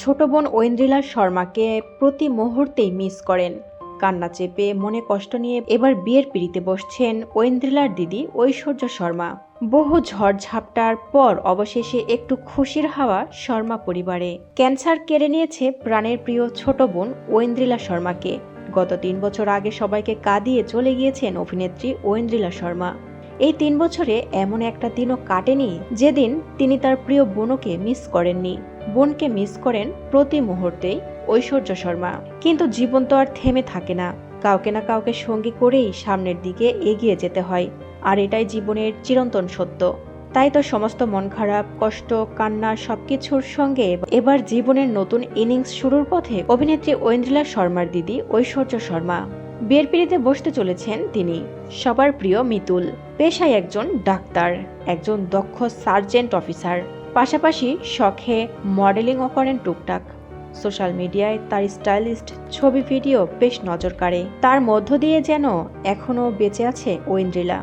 ছোট বোন ঐন্দ্রিলা শর্মাকে প্রতি মুহূর্তেই মিস করেন। কান্না চেপে মনে কষ্ট নিয়ে এবার বিয়ের পিঁড়িতে বসছেন ঐন্দ্রিলার দিদি ঐশ্বর্য শর্মা। বহু ঝড়ঝাপটার পর অবশেষে একটু খুশির হাওয়া শর্মা পরিবারে। ক্যান্সার কেড়ে নিয়েছে প্রাণের প্রিয় ছোট বোন ঐন্দ্রিলা শর্মাকে। গত 3 বছর আগে সবাইকে কাঁদিয়ে চলে গিয়েছেন অভিনেত্রী ঐন্দ্রিলা শর্মা। এই 3 বছরে এমন একটা দিনও কাটেনি যেদিন তিনি তার প্রিয় বোনকে মিস করেননি। বোনকে মিস করেন প্রতি মুহূর্তেই ঐশ্বর্য শর্মা। কিন্তু জীবন তো আর থেমে থাকে না, কাউকে না কাউকে সঙ্গী করেই সামনের দিকে এগিয়ে যেতে হয়। আর এটাই জীবনের চিরন্তন সত্য। তাই তো সমস্ত মন খারাপ, কষ্ট, কান্না সবকিছুর সঙ্গে এবার জীবনের নতুন ইনিংস শুরুর পথে অভিনেত্রী ঐন্দ্রিলা শর্মার দিদি ঐশ্বর্য শর্মা। বিয়ের পিঁড়িতে বসতে চলেছেন তিনি, সবার প্রিয় মিতুল। পেশায় একজন ডাক্তার, একজন দক্ষ সার্জেন্ট অফিসার, পাশাপাশি শখে মডেলিংও করেন টুকটাক। সোশ্যাল মিডিয়ায় তার স্টাইলিস্ট ছবি ভিডিও বেশ নজর কাড়ে। তার মধ্য দিয়ে যেন এখনও বেঁচে আছে ঐন্দ্রিলা।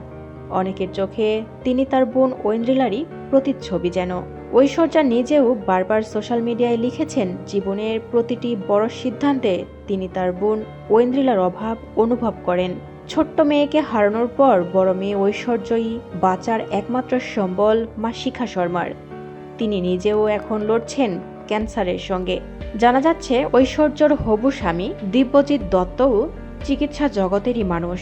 অনেকের চোখে তিনি তার বোন ঐন্দ্রিলারই প্রতিচ্ছবি যেন। ঐশ্বর্যা নিজেও বারবার সোশ্যাল মিডিয়ায় লিখেছেন, জীবনের প্রতিটি বড় সিদ্ধান্তে তিনি তার বোন ঐন্দ্রিলার অভাব অনুভব করেন। ছোট্ট মেয়েকে হারানোর পর বড় মেয়ে ঐশ্বর্যই বাঁচার একমাত্র সম্বল মা শিখা শর্মার। তিনি নিজেও এখন লড়ছেন ক্যান্সারের সঙ্গে। জানা যাচ্ছে ঐশ্বর্যর হবু স্বামী দিব্যজিৎ দত্তও চিকিৎসা জগতেরই মানুষ।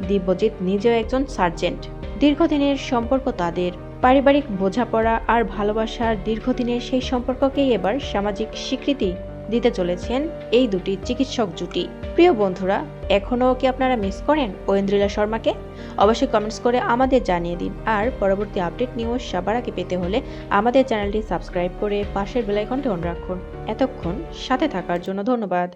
দিব্যজিৎ নিজেও একজন সার্জেন্ট। দীর্ঘদিনের সম্পর্ক তাদের। পারিবারিক বোঝাপড়া আর ভালোবাসার দীর্ঘদিনের সেই সম্পর্ককেই এবার সামাজিক স্বীকৃতি দিতে চলেছেন এই দুটি চিকিৎসক জুটি। প্রিয় বন্ধুরা, এখনও কি আপনারা মিস করেন ঐন্দ্রিলা শর্মাকে? অবশ্যই কমেন্টস করে আমাদের জানিয়ে দিন। আর পরবর্তী আপডেট নিউজ সবার আগে পেতে হলে আমাদের চ্যানেলটি সাবস্ক্রাইব করে পাশের বেল আইকনটি অন রাখুন। এতক্ষণ সাথে থাকার জন্য ধন্যবাদ।